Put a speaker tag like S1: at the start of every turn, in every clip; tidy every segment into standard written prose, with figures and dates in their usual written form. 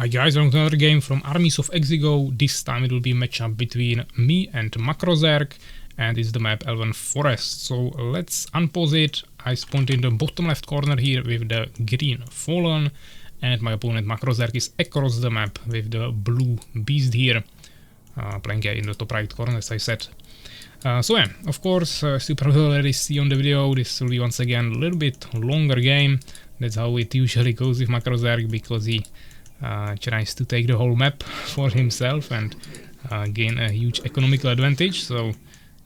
S1: Hi guys, welcome to another game from Armies of Exigo. This time it will be a matchup between me and Matriarchs, and it's the map Elven Forest. So let's unpause it. I spawned in the bottom left corner here with the green Fallen, and my opponent Matriarchs is across the map with the blue beast here, playing in the top right corner as I said. So yeah, of course, as you probably already see on the video, this will be once again a little bit longer game. That's how it usually goes with Matriarchs, because he tries to take the whole map for himself and gain a huge economical advantage. So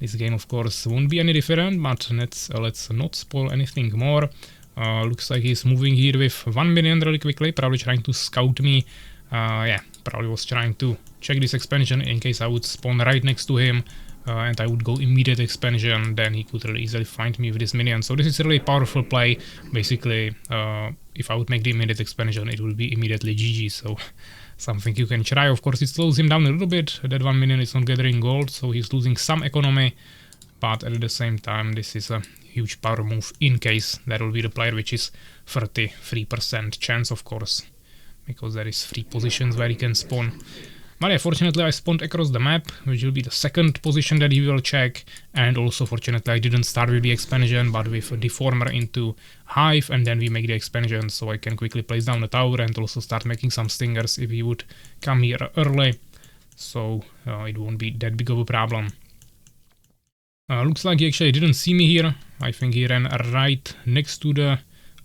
S1: this game of course won't be any different, but let's not spoil anything more. Looks like he's moving here with 1 million really quickly, probably trying to scout me. Yeah, probably was trying to check this expansion in case I would spawn right next to him. And I would go immediate expansion, then he could really easily find me with this minion. So this is a really powerful play. Basically, if I would make the immediate expansion, it will be immediately GG, so something you can try. Of course, it slows him down a little bit. That 1 minion is not gathering gold, so he's losing some economy. But at the same time, this is a huge power move in case that will be the player, which is 33% chance, of course, because there is 3 positions where he can spawn. But yeah, fortunately I spawned across the map, which will be the second position that he will check, and also fortunately I didn't start with the expansion, but with a deformer into Hive, and then we make the expansion, so I can quickly place down the tower and also start making some stingers if he would come here early, so it won't be that big of a problem. Looks like he actually didn't see me here. I think he ran right next to the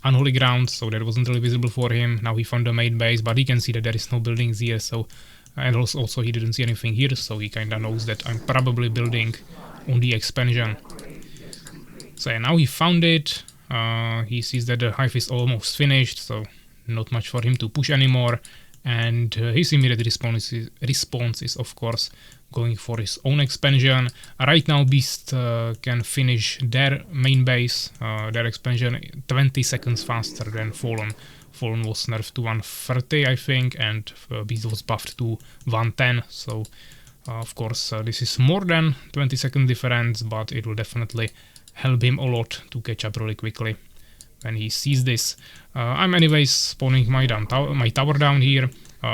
S1: unholy ground, so that wasn't really visible for him. Now he found the main base, but he can see that there is no buildings here, so and also he didn't see anything here, so he kinda knows that I'm probably building on the expansion. So yeah, now he found it. He sees that the hive is almost finished, so not much for him to push anymore. And his immediate response is of course going for his own expansion. Right now Beast can finish their main base, their expansion 20 seconds faster than Fallen. Fallen was nerfed to 130 I think, and Beast was buffed to 110, so of course this is more than 20-second difference, but it will definitely help him a lot to catch up really quickly when he sees this. I'm anyways spawning my tower down here,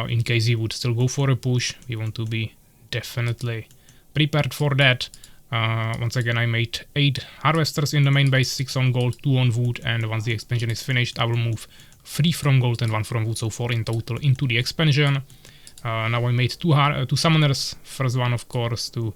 S1: in case he would still go for a push. We want to be definitely prepared for that. Once again I made 8 harvesters in the main base, 6 on gold, 2 on wood, and once the expansion is finished I will move 3 from gold and 1 from wood, so 4 in total into the expansion. Now I made 2 summoners. First one of course to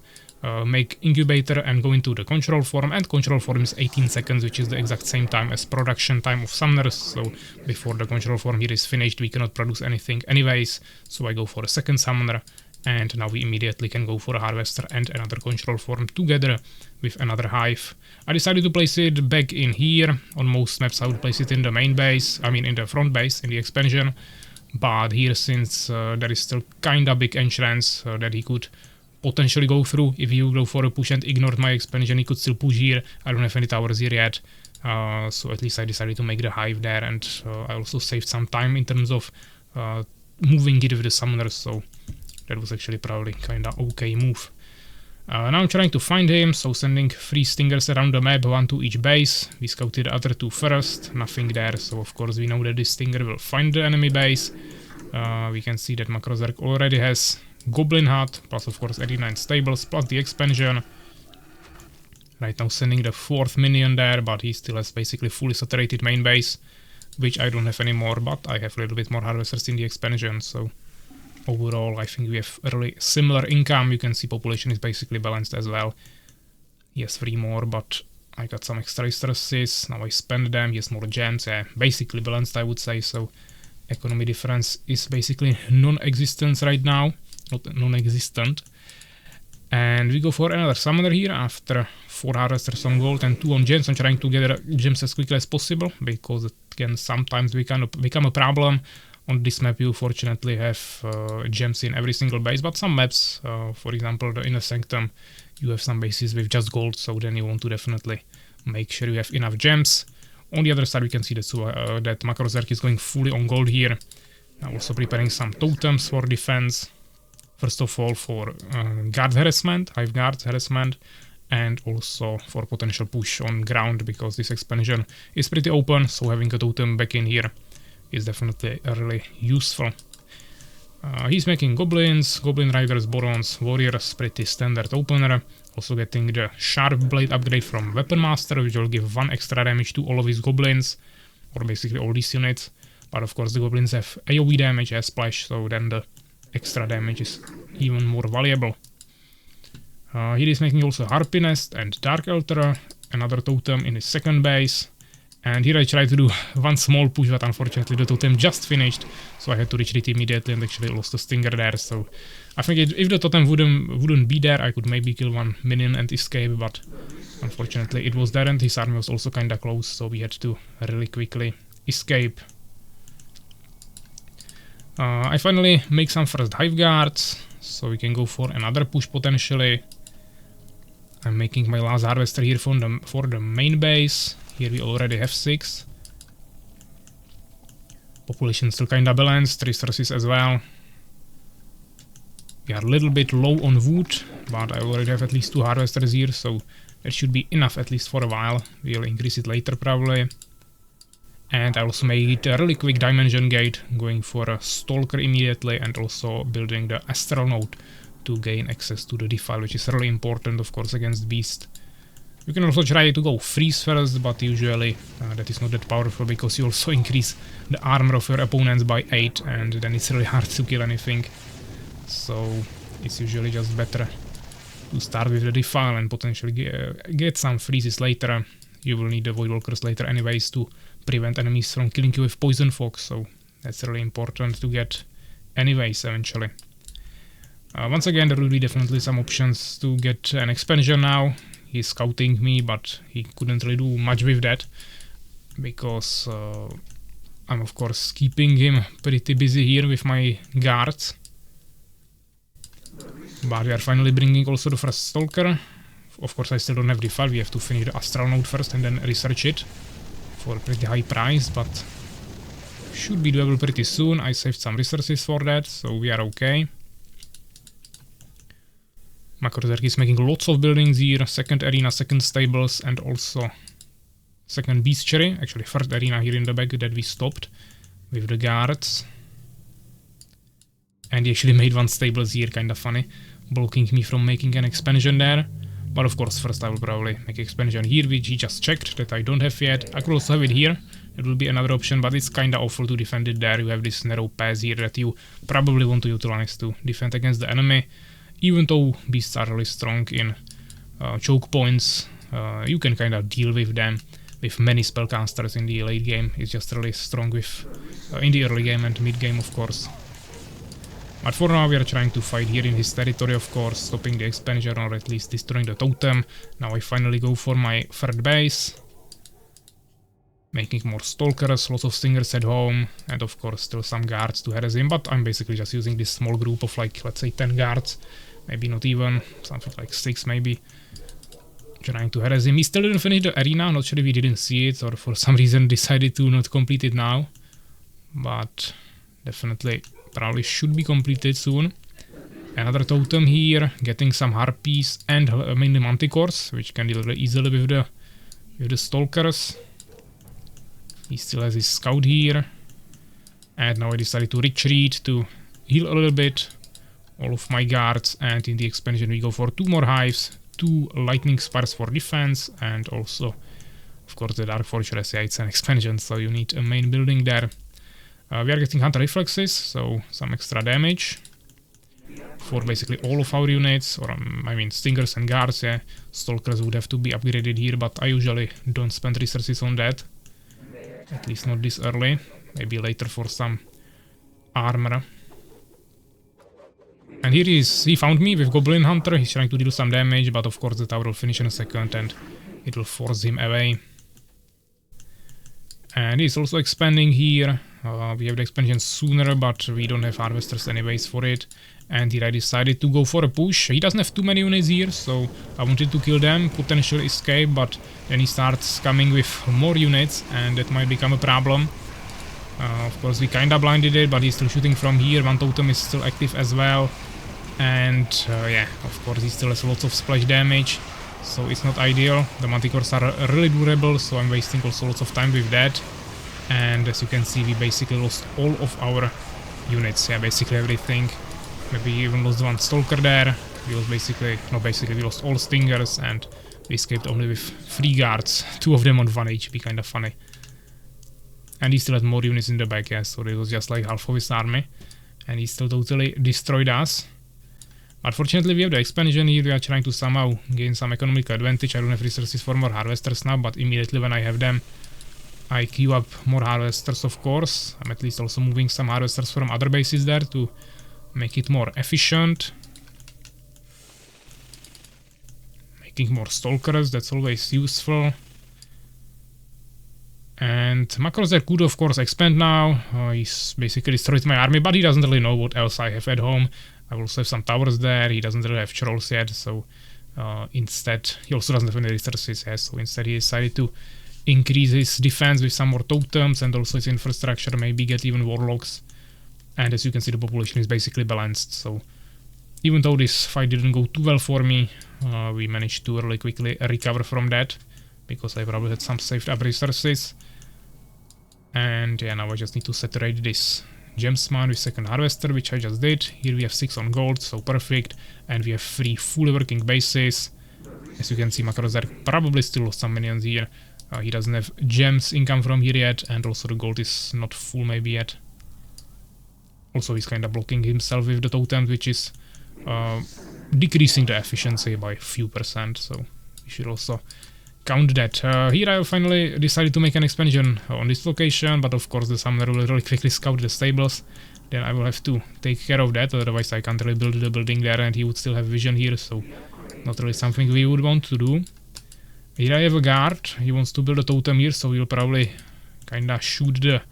S1: make incubator and go into the control form, and control form is 18 seconds, which is the exact same time as production time of summoners, so before the control form here is finished we cannot produce anything anyways, so I go for a second summoner, and now we immediately can go for a harvester and another control form together with another hive. I decided to place it back in here. On most maps I would place it in the main base, I mean in the front base, in the expansion, but here since there is still kinda big entrance that he could potentially go through, if you go for a push and ignored my expansion he could still push here. I don't have any towers here yet, so at least I decided to make the hive there, and I also saved some time in terms of moving it with the summoners, so that was actually probably kinda okay move. Now I'm trying to find him, so sending 3 stingers around the map, 1 to each base. We scouted the other 2 first, nothing there, so of course we know that this stinger will find the enemy base. We can see that Matriarchs already has Goblin Hut, plus of course 89 stables, plus the expansion. Right now sending the 4th minion there, but he still has basically fully saturated main base, which I don't have anymore, but I have a little bit more harvesters in the expansion, so overall I think we have a really similar income. You can see population is basically balanced as well. He has 3 more, but I got some extra resources, now I spend them. He has more gems, yeah, basically balanced I would say, so economy difference is basically non-existent right now, not non-existent. And we go for another summoner here after 4 harvesters on gold and 2 on gems. I'm trying to gather gems as quickly as possible, because it can sometimes become a problem. On this map you fortunately have gems in every single base, but some maps, for example the Inner Sanctum, you have some bases with just gold, so then you want to definitely make sure you have enough gems. On the other side we can see that Matriarchs is going fully on gold here. Now also preparing some totems for defense. First of all for guard harassment, hive guard harassment, and also for potential push on ground, because this expansion is pretty open, so having a totem back in here is definitely really useful. He's making goblins, goblin riders, barons, warriors, pretty standard opener. Also getting the sharp blade upgrade from weapon master, which will give 1 extra damage to all of his goblins, or basically all these units. But of course the goblins have AoE damage as splash, so then the extra damage is even more valuable. He is making also Harpy Nest and Dark Altar, another totem in his second base. And here I tried to do one small push, but unfortunately the totem just finished, so I had to retreat immediately and actually lost a stinger there. So I think if the totem wouldn't be there, I could maybe kill one minion and escape, but unfortunately it was there and his army was also kinda close, so we had to really quickly escape. I finally make some first hive guards, so we can go for another push potentially. I'm making my last harvester here for the main base. Here we already have 6. Population still kinda balanced, resources as well. We are a little bit low on wood, but I already have at least 2 harvesters here, so that should be enough at least for a while. We'll increase it later probably. And I also made a really quick dimension gate, going for a stalker immediately, and also building the astral node to gain access to the defile, which is really important of course against beast. You can also try to go freeze first, but usually that is not that powerful because you also increase the armor of your opponents by 8, and then it's really hard to kill anything. So it's usually just better to start with the defile and potentially get some freezes later. You will need the Voidwalkers later anyways to prevent enemies from killing you with Poison Fox, so that's really important to get anyways eventually. Once again, there will be definitely some options to get an expansion now. He's scouting me, but he couldn't really do much with that, because I'm of course keeping him pretty busy here with my guards. But we are finally bringing also the first stalker. Of course I still don't have the file, we have to finish the astral node first and then research it for a pretty high price, but should be doable pretty soon. I saved some resources for that, so we are okay. Matriarchs is making lots of buildings here, second arena, second stables, and also second bestiary. Actually first arena here in the back that we stopped with the guards. And he actually made one stables here, kinda funny, blocking me from making an expansion there. But of course first I will probably make expansion here, which he just checked that I don't have yet. I could also have it here, it will be another option, but it's kinda awful to defend it there. You have this narrow pass here that you probably want to utilize to defend against the enemy. Even though beasts are really strong in choke points, you can kind of deal with them with many spellcasters in the late game. It's just really strong with in the early game and mid game of course. But for now we are trying to fight here in his territory of course, stopping the expansion or at least destroying the totem. Now I finally go for my third base. Making more stalkers, lots of stingers at home, and of course still some guards to harass him, but I'm basically just using this small group of like, let's say 10 guards. Maybe not even, something like 6 maybe. Trying to harass him. He still didn't finish the arena, not sure if he didn't see it or for some reason decided to not complete it now. But definitely probably should be completed soon. Another totem here, getting some harpies and mainly manticores, which can deal really easily with the stalkers. He still has his scout here. And now I decided to retreat to heal a little bit all of my guards, and in the expansion we go for 2 more hives, 2 lightning spires for defense, and also of course the Dark Fortress. Yeah, it's an expansion, so you need a main building there. We are getting Hunter Reflexes, so some extra damage for basically all of our units, or I mean stingers and guards. Yeah, stalkers would have to be upgraded here, but I usually don't spend resources on that, at least not this early, maybe later for some armor. And here he found me with Goblin Hunter. He's trying to deal some damage, but of course the tower will finish in a second and it will force him away. And he's also expanding here. We have the expansion sooner, but we don't have harvesters anyways for it. And here I decided to go for a push. He doesn't have too many units here, so I wanted to kill them, potentially escape, but then he starts coming with more units and that might become a problem. Of course we kinda blinded it, but he's still shooting from here. One totem is still active as well. And yeah, of course he still has lots of splash damage, so it's not ideal. The manticores are really durable, so I'm wasting also lots of time with that. And as you can see, we basically lost all of our units, yeah, basically everything. Maybe even lost one Stalker there. We lost we lost all Stingers and we escaped only with 3 guards. 2 of them on 1 HP, kinda funny. And he still had more units in the back, yeah, so it was just like half of his army. And he still totally destroyed us. But fortunately we have the expansion here, we are trying to somehow gain some economical advantage. I don't have resources for more harvesters now, but immediately when I have them, I queue up more harvesters, of course. I'm at least also moving some harvesters from other bases there to make it more efficient. Making more Stalkers, that's always useful. And Macrozer could of course expand now. He's basically destroyed my army, but he doesn't really know what else I have at home. I also have some towers there, he doesn't really have trolls yet, so instead, he also doesn't have any resources yet, so instead he decided to increase his defense with some more totems and also his infrastructure, maybe get even warlocks. And as you can see, the population is basically balanced, so even though this fight didn't go too well for me, we managed to really quickly recover from that, because I probably had some saved up resources. And yeah, now I just need to saturate this Gemsman with second harvester, which I just did. Here we have 6 on gold, so perfect. And we have 3 fully working bases. As you can see, Macrozer probably still lost some minions here. He doesn't have gems income from here yet, and also the gold is not full maybe yet. Also, he's kind of blocking himself with the totems, which is decreasing the efficiency by a few %, so we should also count that. Here I finally decided to make an expansion on this location, but of course the summoner will really quickly scout the stables. Then I will have to take care of that, otherwise I can't really build the building there and he would still have vision here, so not really something we would want to do. Here I have a guard, he wants to build a totem here, so he'll probably kinda shoot the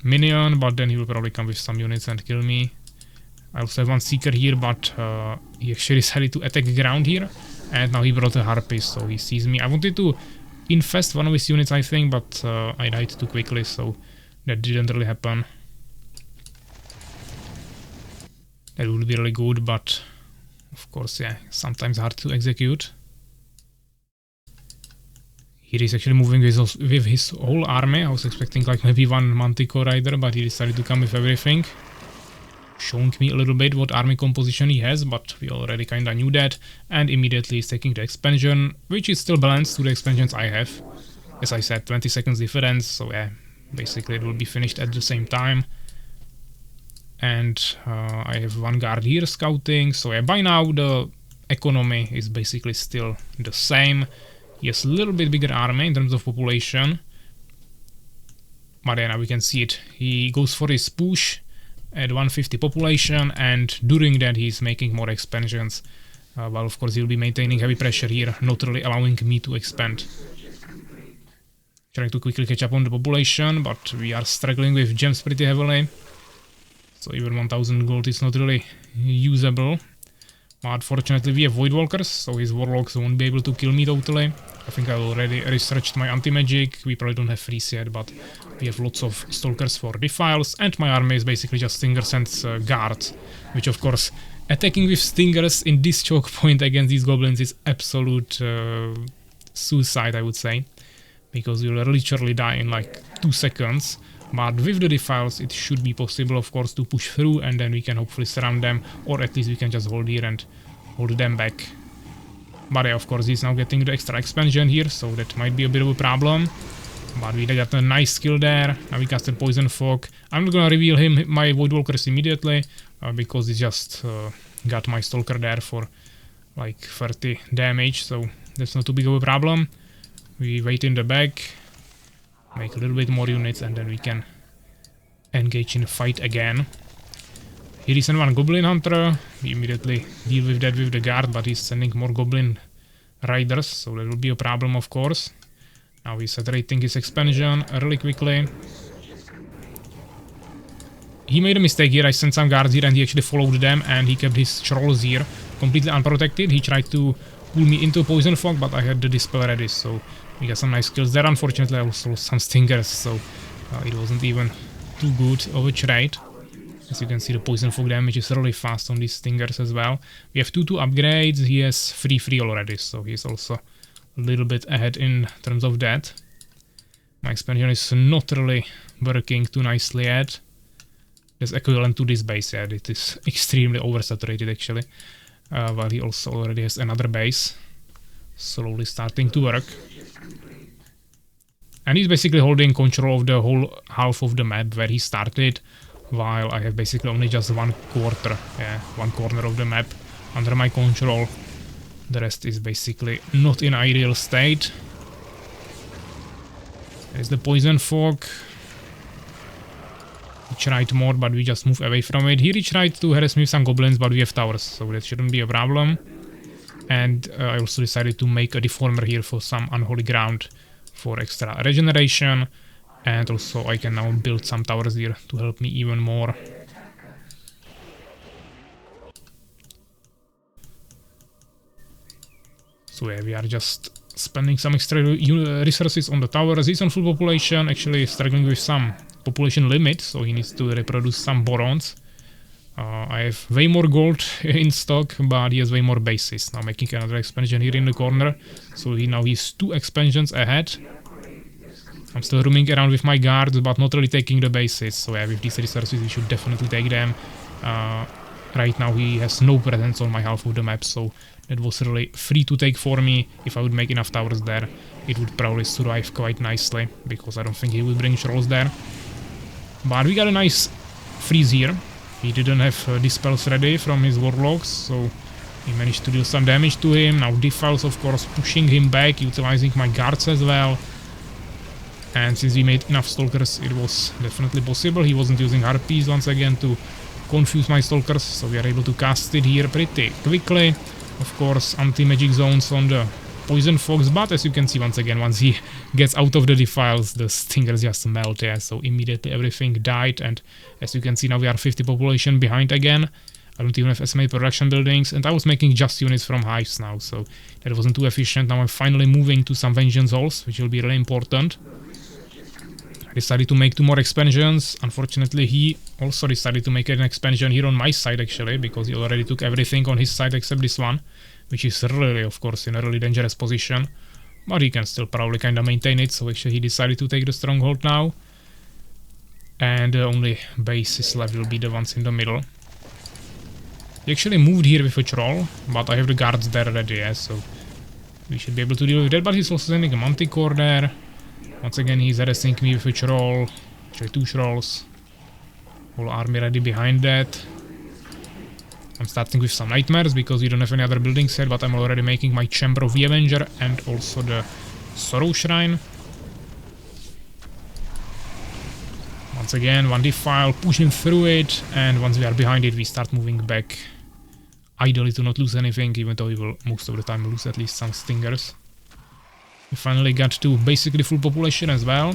S1: minion, but then he will probably come with some units and kill me. I also have one seeker here, but he actually decided to attack ground here. And now he brought a Harpy, so he sees me. I wanted to infest one of his units, I think, but I died too quickly, so that didn't really happen. That would be really good, but of course, yeah, sometimes hard to execute. Here he's actually moving with his whole army. I was expecting like maybe one Manticore rider, but he decided to come with everything. Showing me a little bit what army composition he has, but we already kinda knew that, and immediately he's taking the expansion, which is still balanced to the expansions I have. As I said, 20 seconds difference, so yeah, basically it will be finished at the same time. And I have one guard here scouting, so yeah, by now the economy is basically still the same. He has a little bit bigger army in terms of population, but yeah, now we can see it. He goes for his push at 150 population, and during that he's making more expansions. Well, of course he'll be maintaining heavy pressure here, not really allowing me to expand. Trying to quickly catch up on the population, but we are struggling with gems pretty heavily. So even 1000 gold is not really usable. But fortunately we have Void Walkers, so his warlocks won't be able to kill me totally. I think I already researched my anti-magic. We probably don't have freeze yet, but we have lots of Stalkers for defiles, and my army is basically just Stingers and guards, which of course, attacking with Stingers in this choke point against these goblins is absolute suicide, I would say, because you'll literally die in like 2 seconds. But with the defiles it should be possible, of course, to push through, and then we can hopefully surround them, or at least we can just hold here and hold them back. But yeah, of course he's now getting the extra expansion here, so that might be a bit of a problem. But we got a nice kill there. Now we casted Poison Fog. I'm not gonna reveal my Void Walkers immediately, because he just got my Stalker there for like 30 damage, so that's not too big of a problem. We wait in the back, make a little bit more units, and then we can engage in a fight again. Here he sent one Goblin Hunter. We immediately deal with that with the guard, but he's sending more Goblin Riders, so that will be a problem, of course. Now he's saturating his expansion really quickly. He made a mistake here. I sent some guards here and he actually followed them, and he kept his trolls here completely unprotected. He tried to pull me into Poison Fog, but I had the Dispel ready, so we got some nice kills there. Unfortunately I also lost some Stingers, so it wasn't even too good of a trade. As you can see, the Poison Fog damage is really fast on these Stingers as well. We have 2 upgrades. He has 3 already, so he's also a little bit ahead in terms of that. My expansion is not really working too nicely yet. That's equivalent to this base. Yeah, it is extremely oversaturated actually. While he also already has another base slowly starting to work. And he's basically holding control of the whole half of the map where he started, while I have basically only just one quarter, one corner of the map under my control. The rest is basically not in ideal state. There's the poison fog. He tried more, but we just move away from it. Here he tried to harass me with some goblins, but we have towers, so that shouldn't be a problem. And I also decided to make a deformer here for some unholy ground for extra regeneration, and also I can now build some towers here to help me even more. So yeah, we are just spending some extra resources on the towers. He's on full population, actually struggling with some population limit, so he needs to reproduce some borons. I have way more gold in stock, but he has way more bases. Now making another expansion here in the corner, so he's 2 expansions ahead. I'm still roaming around with my guards, but not really taking the bases, so yeah, with these resources we should definitely take them. Right now he has no presence on my half of the map, so that was really free to take for me. If I would make enough towers there, it would probably survive quite nicely, because I don't think he will bring trolls there. But we got a nice freeze here. He didn't have dispels ready from his warlocks, so he managed to deal some damage to him. Now defiles, of course, pushing him back, utilizing my guards as well. And since we made enough stalkers, it was definitely possible. He wasn't using harpies once again to confuse my stalkers, so we are able to cast it here pretty quickly. Of course, anti-magic zones on the poison fogs, but as you can see once again, once he gets out of the defiles, the stingers just melt, yeah, so immediately everything died, and as you can see now we are 50 population behind again. I don't even have as many production buildings, and I was making just units from hives now, so that wasn't too efficient. Now I'm finally moving to some vengeance halls, which will be really important. I decided to make 2 more expansions. Unfortunately, he also decided to make an expansion here on my side actually, because he already took everything on his side except this one, which is really, of course, in a really dangerous position, but he can still probably kind of maintain it, so actually he decided to take the stronghold now. And the only bases left will be the ones in the middle. He actually moved here with a troll, but I have the guards there already, yeah, so we should be able to deal with that, but he's also sending a manticore there. Once again, he's harassing me with a troll, actually 2 trolls. Whole army ready behind that. I'm starting with some nightmares because we don't have any other buildings here, but I'm already making my Chamber of the Avenger and also the Sorrow Shrine. Once again, one defile, pushing through it, and once we are behind it, we start moving back. Ideally to not lose anything, even though we will most of the time lose at least some stingers. We finally got to basically full population as well.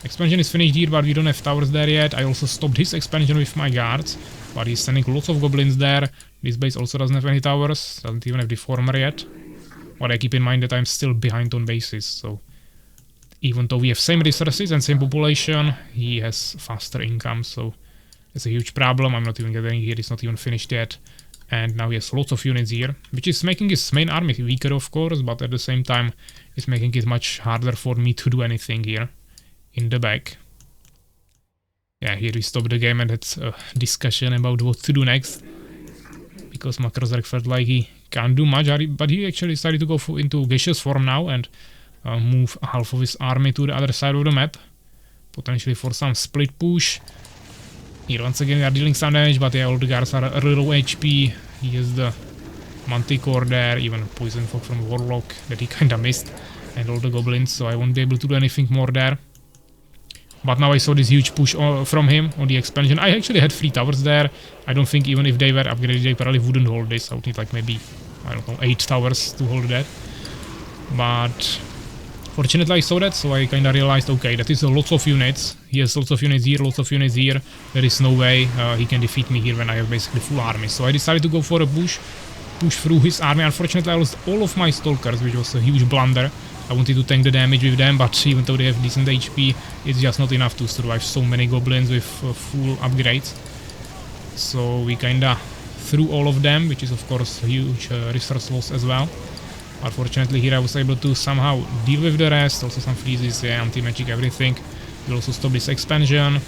S1: Expansion is finished here, but we don't have towers there yet. I also stopped his expansion with my guards, but he's sending lots of goblins there. This base also doesn't have any towers, doesn't even have deformer yet. But I keep in mind that I'm still behind on bases, so even though we have same resources and same population, he has faster income, so it's a huge problem. I'm not even getting here, it's not even finished yet. And now he has lots of units here, which is making his main army weaker, of course, but at the same time, it's making it much harder for me to do anything here in the back. Yeah, here we stop the game and it's a discussion about what to do next, because Matriarch felt like he can't do much, but he actually decided to go into gaseous form now and move half of his army to the other side of the map, potentially for some split push. Here once again we are dealing some damage, but yeah, all the guards are a little low HP. He has the manticore there, even a poison fog from warlock that he kinda missed, and all the goblins, so I won't be able to do anything more there. But now I saw this huge push from him on the expansion. I actually had 3 towers there. I don't think even if they were upgraded they probably wouldn't hold this. I would need like maybe, I don't know, 8 towers to hold that. But fortunately I saw that, so I kinda realized, okay, that is a lot of units. He has lots of units here, lots of units here. There is no way he can defeat me here when I have basically full army. So I decided to go for a push through his army. Unfortunately I lost all of my stalkers, which was a huge blunder. I wanted to tank the damage with them, but even though they have decent HP, it's just not enough to survive so many goblins with full upgrades. So we kinda threw all of them, which is of course a huge resource loss as well. Unfortunately here I was able to somehow deal with the rest, also some freezes, yeah, anti-magic, everything. We'll also stop this expansion.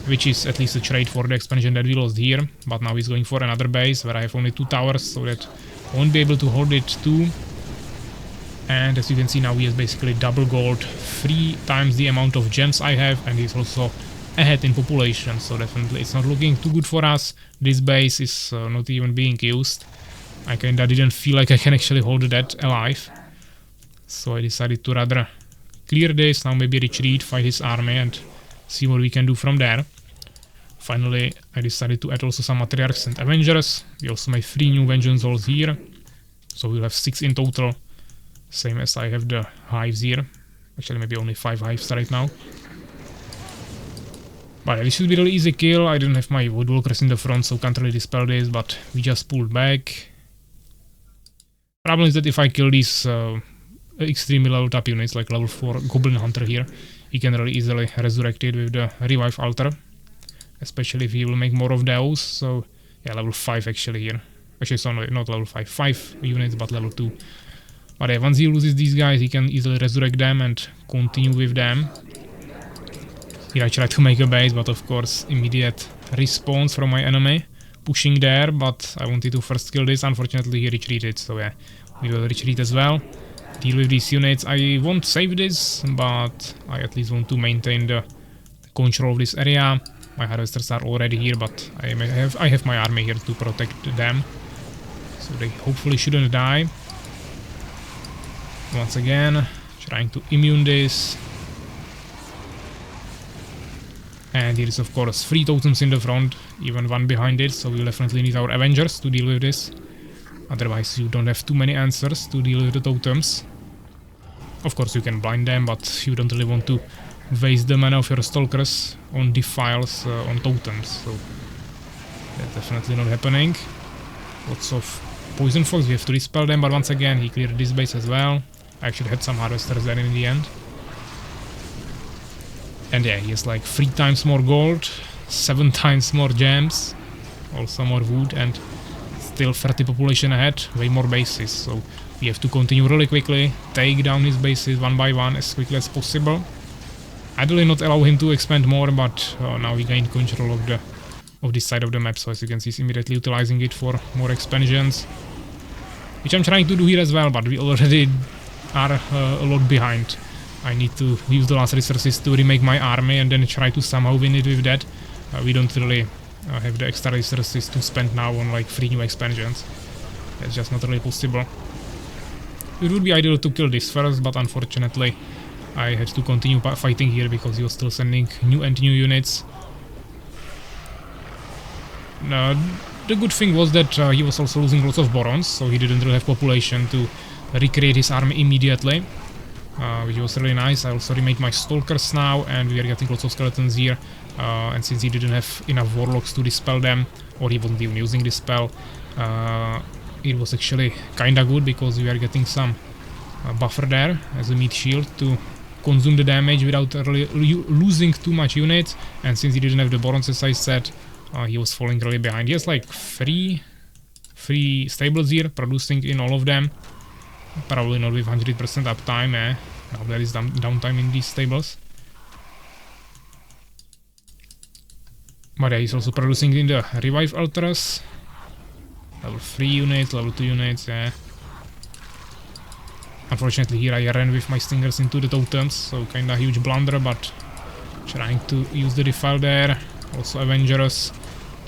S1: which is at least a trade for the expansion that we lost here. But now he's going for another base where I have only 2 towers, so that I won't be able to hold it too. And as you can see now, he has basically double gold, 3 times the amount of gems I have, and he's also ahead in population, so definitely it's not looking too good for us. This base is not even being used. I kinda didn't feel like I can actually hold that alive, so I decided to rather clear this, now maybe retreat, fight his army and see what we can do from there. Finally, I decided to add also some Matriarchs and Avengers. We also made 3 new Vengeance Halls here, so we'll have 6 in total, same as I have the hives here. Actually maybe only 5 hives right now. But yeah, this should be really easy kill. I didn't have my Woodwalkers in the front, so can't really dispel this, but we just pulled back. Problem is that if I kill these extremely leveled up units, like level 4 Goblin Hunter here, he can really easily resurrect it with the Revive Altar. Especially if he will make more of those, so yeah, level 5 actually here. Actually, it's only not level 5, 5 units, but level 2. But yeah, once he loses these guys, he can easily resurrect them and continue with them. Here I tried to make a base, but of course immediate response from my enemy pushing there, but I wanted to first kill this. Unfortunately he retreated, so yeah, we will retreat as well. Deal with these units. I won't save this, but I at least want to maintain the control of this area. My harvesters are already here, but I have my army here to protect them, so they hopefully shouldn't die. Once again, trying to immune this. And here is of course 3 totems in the front, even 1 behind it, so we'll definitely need our Avengers to deal with this. Otherwise you don't have too many answers to deal with the totems. Of course you can blind them, but you don't really want to waste the mana of your Stalkers on defiles on totems, so that's definitely not happening. Lots of Poison Fox, we have to dispel them, but once again he cleared this base as well. I actually had some harvesters there in the end. And yeah, he has like 3 times more gold, 7 times more gems, also more wood, and still 30 population ahead, way more bases, so we have to continue really quickly, take down his bases one by one as quickly as possible. Ideally not allow him to expand more, but now he gained control of this side of the map, so as you can see he's immediately utilizing it for more expansions. Which I'm trying to do here as well, but we already are a lot behind. I need to use the last resources to remake my army and then try to somehow win it with that. We don't really have the extra resources to spend now on like 3 new expansions. That's just not really possible. It would be ideal to kill this first, but unfortunately I had to continue fighting here because he was still sending new units. The good thing was that he was also losing lots of Borons, so he didn't really have population to recreate his army immediately. Which was really nice. I also remade my Stalkers now, and we are getting lots of skeletons here. And since he didn't have enough Warlocks to dispel them, or he wasn't even using this spell, it was actually kinda good because we are getting some buffer there as a meat shield to consume the damage without really losing too much units. And since he didn't have the Borons, as I said, he was falling really behind. He has like 3 stables here, producing in all of them. Probably not with 100% uptime, now there is downtime in these stables. But yeah, he's also producing in the Revive Altars. Level 3 units, level 2 units, Unfortunately here I ran with my Stingers into the totems, so kinda huge blunder, but trying to use the defile there. Also Avengers.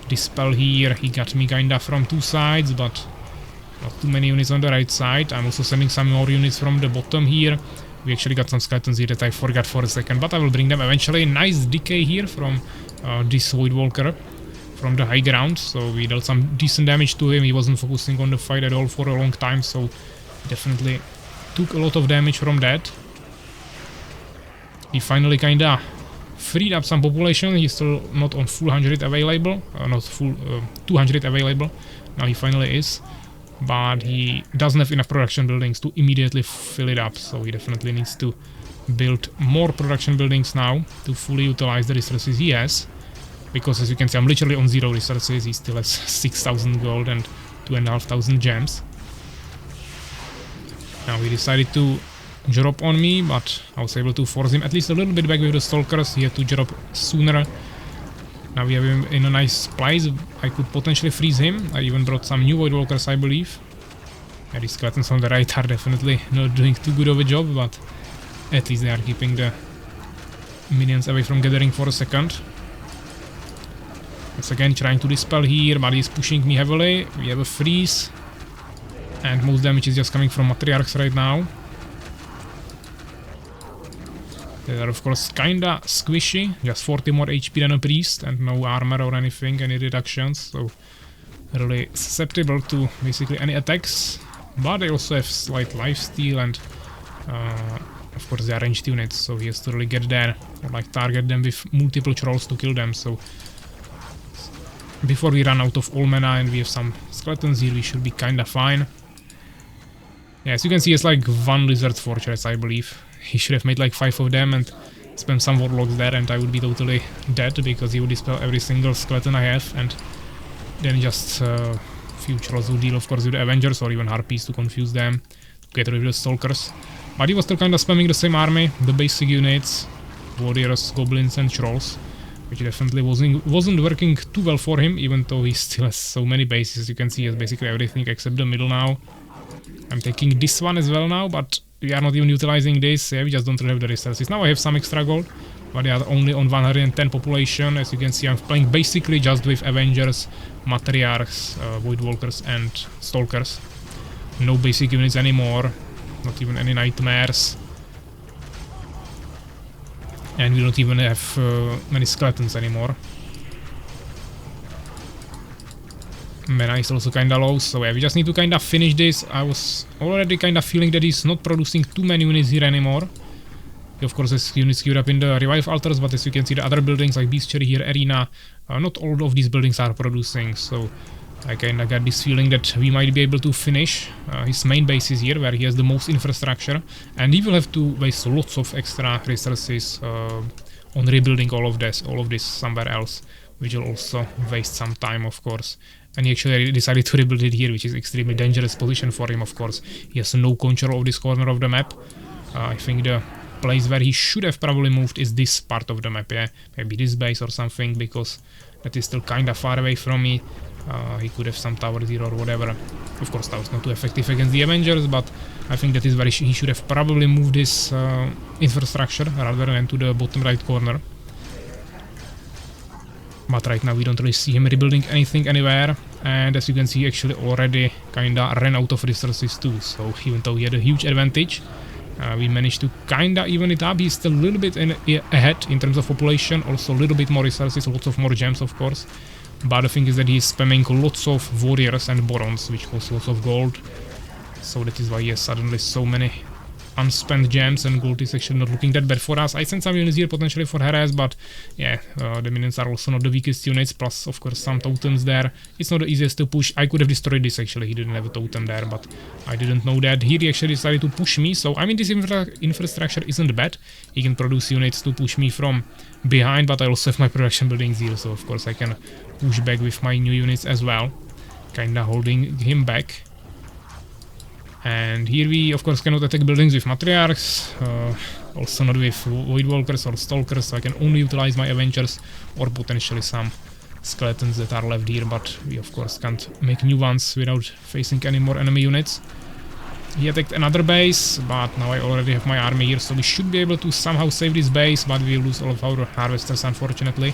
S1: Dispel here, he got me kinda from 2 sides, but not too many units on the right side. I'm also sending some more units from the bottom here. We actually got some skeletons here that I forgot for a second, but I will bring them eventually. Nice decay here from this Voidwalker from the high ground, so we dealt some decent damage to him. He wasn't focusing on the fight at all for a long time, so definitely took a lot of damage from that. He finally kinda freed up some population. He's still not on full 100 available, not full 200 available. Now he finally is. But he doesn't have enough production buildings to immediately fill it up, so he definitely needs to build more production buildings now to fully utilize the resources he has. Because as you can see, I'm literally on 0 resources. He still has 6,000 gold and 2,500 gems. Now he decided to drop on me, but I was able to force him at least a little bit back with the Stalkers. He had to drop sooner. Now we have him in a nice place. I could potentially freeze him. I even brought some new Void Walkers, I believe. Yeah, these skeletons on the right are definitely not doing too good of a job, but at least they are keeping the minions away from gathering for a second. Once again trying to dispel here, but he's pushing me heavily. We have a freeze. And most damage is just coming from Matriarchs right now. They are of course kinda squishy, just 40 more HP than a priest and no armor or anything, any reductions, so really susceptible to basically any attacks. But they also have slight lifesteal and of course they are ranged units, so he has to really get there or like target them with multiple trolls to kill them. So before we run out of all mana and we have some skeletons here, we should be kinda fine. Yeah, as you can see, it's like one lizard fortress, I believe. He should have made like 5 of them and spam some warlocks there, and I would be totally dead because he would dispel every single skeleton I have, and then just few trolls would deal of course with the Avengers or even Harpies to confuse them, to get rid of the Stalkers. But he was still kinda spamming the same army, the basic units, warriors, goblins and trolls, which definitely wasn't working too well for him, even though he still has so many bases. You can see he has basically everything except the middle now. I'm taking this one as well now, but we are not even utilizing this. Yeah, we just don't really have the resources. Now I have some extra gold, but they are only on 110 population. As you can see, I'm playing basically just with Avengers, Matriarchs, Void Walkers and Stalkers. No basic units anymore, not even any Nightmares. And we don't even have many skeletons anymore. Mana is also kinda low, so yeah, we just need to kinda finish this. I was already kinda feeling that he's not producing too many units here anymore. He of course has units queued up in the revive altars, but as you can see the other buildings like Bestiary here, Arena, not all of these buildings are producing, so I kinda got this feeling that we might be able to finish his main bases here, where he has the most infrastructure, and he will have to waste lots of extra resources on rebuilding all of this somewhere else, which will also waste some time of course. And he actually decided to rebuild it here, which is extremely dangerous position for him, of course. He has no control of this corner of the map. I think the place where he should have probably moved is this part of the map, yeah. Maybe this base or something, because that is still kinda far away from me. He could have some towers here or whatever. Of course, that was not too effective against the Avengers, but I think that is where he should have probably moved his infrastructure rather than to the bottom right corner. But right now we don't really see him rebuilding anything anywhere, and as you can see he actually already kinda ran out of resources too, so even though he had a huge advantage, we managed to kinda even it up. He's still a little bit ahead in terms of population, also a little bit more resources, lots of more gems of course, but the thing is that he's spamming lots of warriors and barons, which cost lots of gold, so that is why he has suddenly so many unspent gems, and gold is actually not looking that bad for us. I sent some units here potentially for harass, but yeah, the minions are also not the weakest units, plus of course some totems there. It's not the easiest to push. I could have destroyed this actually, he didn't have a totem there, but I didn't know that. Here he actually decided to push me, so I mean this infrastructure isn't bad. He can produce units to push me from behind, but I also have my production buildings here, so of course I can push back with my new units as well, kinda holding him back. And here we of course cannot attack buildings with Matriarchs, also not with Void Walkers or Stalkers, so I can only utilize my Avengers or potentially some skeletons that are left here, but we of course can't make new ones without facing any more enemy units. He attacked another base, but now I already have my army here, so we should be able to somehow save this base, but we lose all of our harvesters unfortunately.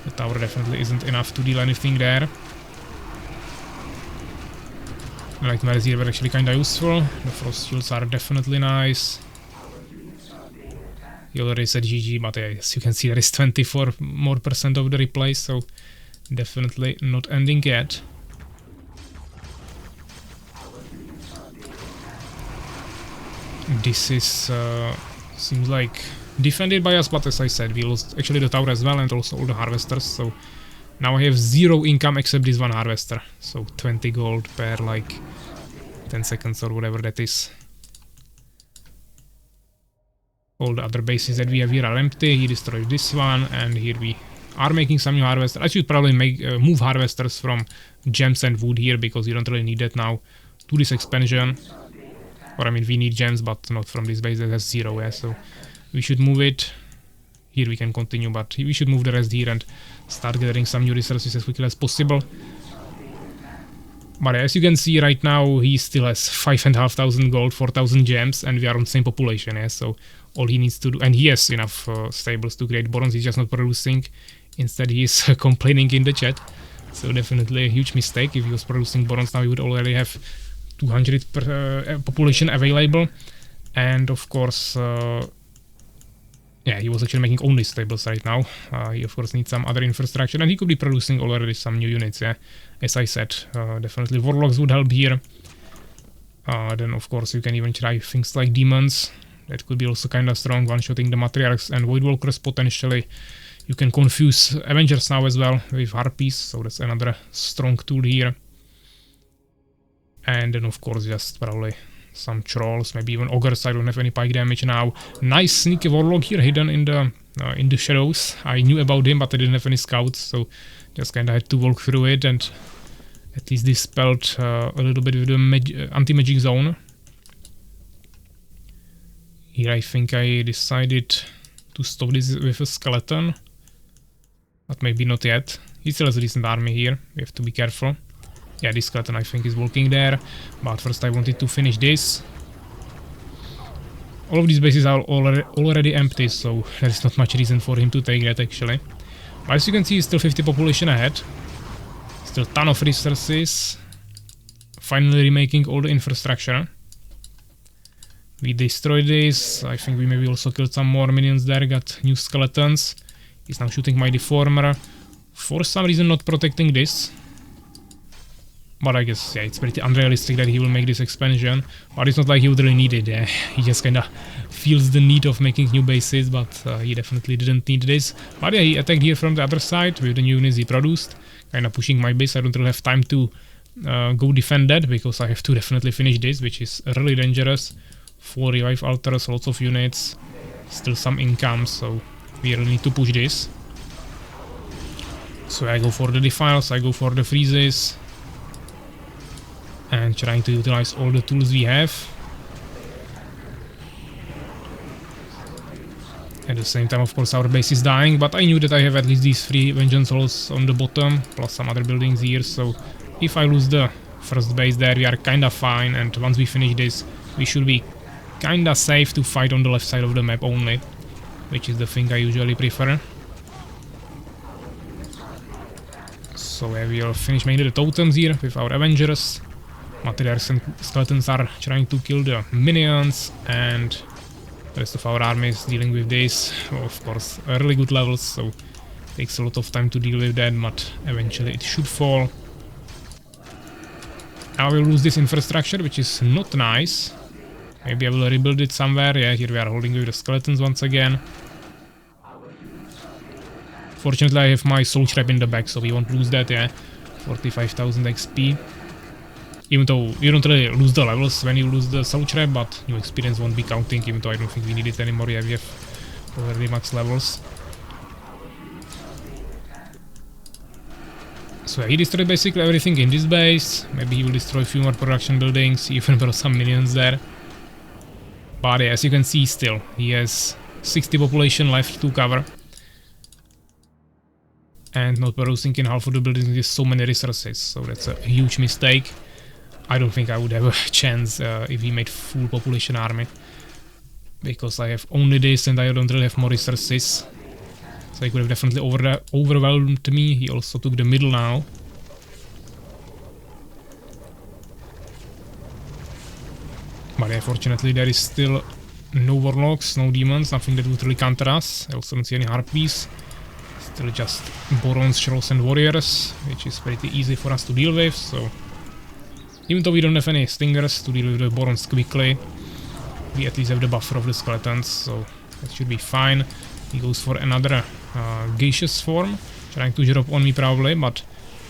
S1: The tower definitely isn't enough to deal anything there. Nightmares here were actually kinda useful. The frost shields are definitely nice. He already said GG, but yeah, as you can see there is 24% more of the replays, so definitely not ending yet. This is seems like defended by us, but as I said, we lost actually the tower as well and also all the harvesters, so now I have 0 income except this one harvester, so 20 gold per like 10 seconds or whatever that is. All the other bases that we have here are empty. He destroyed this one, and here we are making some new harvesters. I should probably move harvesters from gems and wood here, because you don't really need that now to this expansion. Or I mean we need gems, but not from this base that has 0, yeah, so we should move it. here we can continue, but we should move the rest here and start gathering some new resources as quickly as possible. But as you can see right now, he still has 5,500 gold, 4,000 gems, and we are on the same population, yeah? So all he needs to do, and he has enough stables to create borons, he's just not producing. Instead he is complaining in the chat. So definitely a huge mistake. If he was producing borons now, he would already have 200 per population available. And of course, yeah, he was actually making only stables right now. He of course needs some other infrastructure, and he could be producing already some new units, yeah. As I said, definitely warlocks would help here. Then of course you can even try things like demons. That could be also kind of strong, one-shotting the Matriarchs and Voidwalkers potentially. You can confuse Avengers now as well with Harpies, so that's another strong tool here. And then of course just probably some trolls, maybe even ogres. I don't have any pike damage now. Nice sneaky warlock here hidden in the shadows. I knew about him, but I didn't have any scouts, so just kind of had to walk through it and at least dispelled a little bit with the anti-magic zone. Here I think I decided to stop this with a skeleton, but maybe not yet. He still has a decent army here, we have to be careful. Yeah, this skeleton I think is walking there, but first I wanted to finish this. All of these bases are already empty, so there is not much reason for him to take that actually. But as you can see, still 50 population ahead. Still a ton of resources. Finally remaking all the infrastructure. We destroyed this. I think we maybe also killed some more minions there, got new skeletons. He's now shooting my deformer. For some reason not protecting this. But I guess, yeah, it's pretty unrealistic that he will make this expansion. But it's not like he would really need it, yeah. He just kinda feels the need of making new bases, but he definitely didn't need this. But yeah, he attacked here from the other side with the new units he produced. Kinda pushing my base. I don't really have time to go defend that, because I have to definitely finish this, which is really dangerous. 4 revive altars, lots of units, still some income, so we really need to push this. So I go for the defiles, I go for the freezes. And trying to utilize all the tools we have. At the same time, of course, our base is dying, but I knew that I have at least these 3 vengeance halls on the bottom, plus some other buildings here, so if I lose the first base there, we are kinda fine, and once we finish this, we should be kinda safe to fight on the left side of the map only, which is the thing I usually prefer. So yeah, we'll finish making the totems here with our Avengers. Matriarchs and skeletons are trying to kill the minions, and the rest of our armies dealing with this. Of course, really good levels, so takes a lot of time to deal with that, but eventually it should fall. Now we'll lose this infrastructure, which is not nice. Maybe I will rebuild it somewhere. Yeah, here we are holding with the skeletons once again. Fortunately, I have my soul trap in the back, so we won't lose that, yeah. 45,000 XP. Even though you don't really lose the levels when you lose the soul trap, but new experience won't be counting, even though I don't think we need it anymore. Yeah, we have already max levels. So yeah, he destroyed basically everything in this base. Maybe he will destroy a few more production buildings, even for some minions there. But yeah, as you can see still, he has 60 population left to cover. And not producing in half of the buildings with so many resources, so that's a huge mistake. I don't think I would have a chance if he made full population army. Because I have only this and I don't really have more resources. So he could have definitely overwhelmed me. He also took the middle now. But yeah, fortunately there is still no warlocks, no demons, nothing that would really counter us. I also don't see any harpies. Still just barons, trolls and warriors, which is pretty easy for us to deal with, so... Even though we don't have any stingers to deal with the barons quickly, we at least have the buffer of the skeletons, so that should be fine. He goes for another gaseous form, trying to drop on me probably, but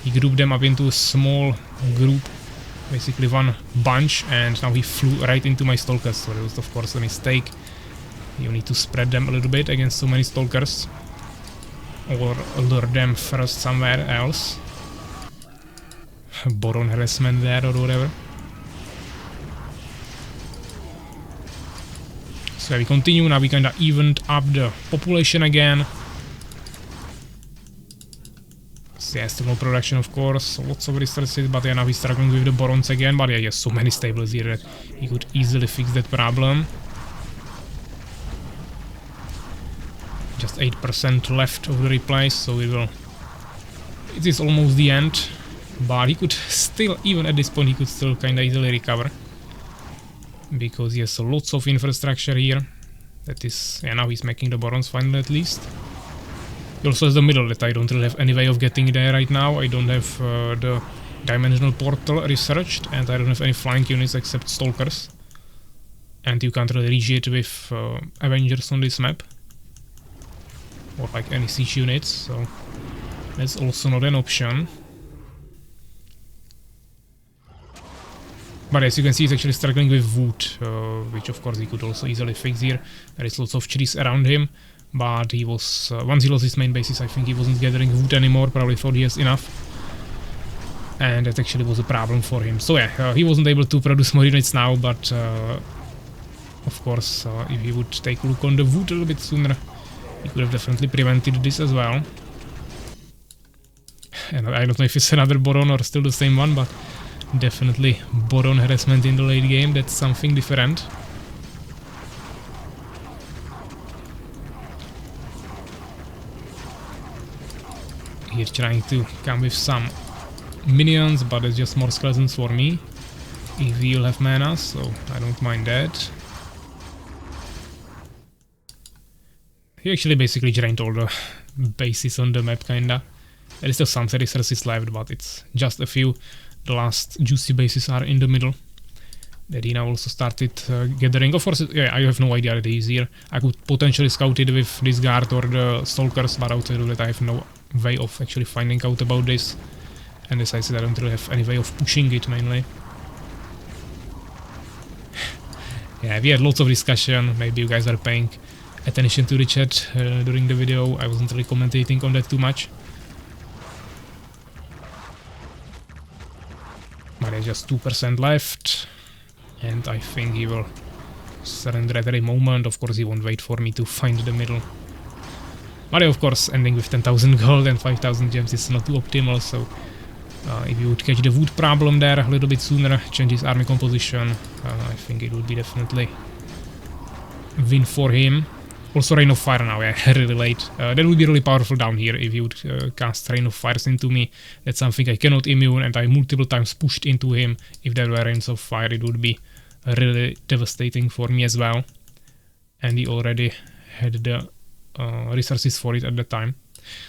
S1: he grouped them up into a small group, basically one bunch, and now he flew right into my stalkers, so that was of course a mistake. You need to spread them a little bit against so many stalkers, or lure them first somewhere else. Boron harassment there or whatever. So yeah, we continue, now we kinda evened up the population again. So yeah, still no production of course, lots of resources, but yeah, now he's struggling with the borons again, but yeah, he has so many stables here that he could easily fix that problem. Just 8% left of the replies, so it is almost the end, but he could still, even at this point, he could still kinda easily recover. Because he has lots of infrastructure here. That is, yeah, now he's making the barons finally at least. He also has the middle that I don't really have any way of getting there right now. I don't have the dimensional portal researched, and I don't have any flying units except stalkers. And you can't really reach it with Avengers on this map. Or like any siege units, so that's also not an option. But as you can see, he's actually struggling with wood, which of course he could also easily fix here. There is lots of trees around him, but he was, once he lost his main bases, I think he wasn't gathering wood anymore, probably thought he has enough. And that actually was a problem for him. So yeah, he wasn't able to produce more units now, but of course, if he would take a look on the wood a little bit sooner, he could have definitely prevented this as well. And I don't know if it's another Boron or still the same one, but definitely Boron harassment in the late game, that's something different. Here trying to come with some minions, but it's just more skeletons for me. If you'll have mana, so I don't mind that. He actually basically drained all the bases on the map, kinda. There is still some resources left, but it's just a few. The last juicy bases are in the middle. That he now also started gathering. Of course, yeah, I have no idea that he's here. I could potentially scout it with this guard or the stalkers, but outside of that I have no way of actually finding out about this. And as I said, I don't really have any way of pushing it, mainly. Yeah, we had lots of discussion. Maybe you guys are paying attention to the chat during the video. I wasn't really commentating on that too much. But there's just 2% left, and I think he will surrender at any moment. Of course, he won't wait for me to find the middle. But of course, ending with 10,000 gold and 5,000 gems is not too optimal, so if you would catch the wood problem there a little bit sooner, change his army composition, I think it would be definitely win for him. Also Rain of Fire now, yeah, really late. That would be really powerful down here if you would cast Rain of Fires into me. That's something I cannot immune, and I multiple times pushed into him. If there were Rains of Fire, it would be really devastating for me as well. And he already had the resources for it at the time.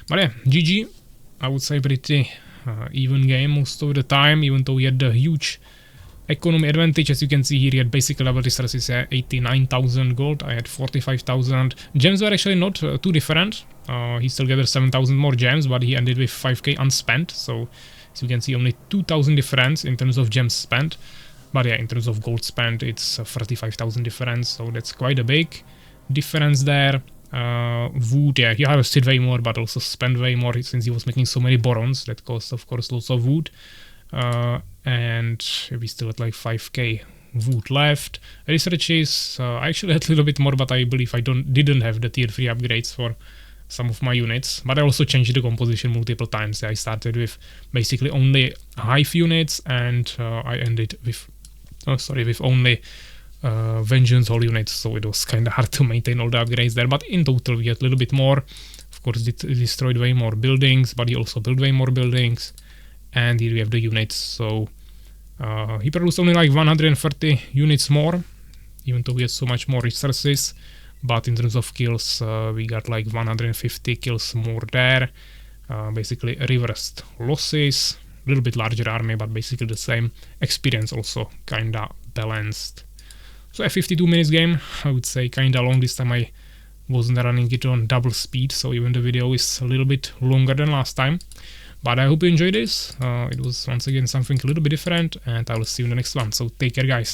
S1: But yeah, GG. I would say pretty even game most of the time, even though he had the huge economy advantage. As you can see here, he had basic level resources at 89,000 gold, I had 45,000. Gems were actually not too different. He still gathered 7,000 more gems, but he ended with 5k unspent, so as you can see, only 2,000 difference in terms of gems spent. But yeah, in terms of gold spent, it's 35,000 difference, so that's quite a big difference there. Wood, yeah, he harvested way more, but also spent way more since he was making so many borons. That cost, of course, lots of wood. And we still had like 5k wood left. Researches, I actually had a little bit more, but I believe I didn't have the tier 3 upgrades for some of my units. But I also changed the composition multiple times. I started with basically only hive units, and I ended with with only Vengeance Hall units, so it was kind of hard to maintain all the upgrades there, but in total we had a little bit more. Of course, it destroyed way more buildings, but he also built way more buildings. And here we have the units, so he produced only like 130 units more, even though we had so much more resources. But in terms of kills, we got like 150 kills more there. Basically reversed losses, a little bit larger army, but basically the same. Experience also kinda balanced. So a 52 minutes game, I would say kinda long. This time I wasn't running it on double speed, so even the video is a little bit longer than last time. But I hope you enjoyed this. It was once again something a little bit different, and I will see you in the next one. So take care, guys.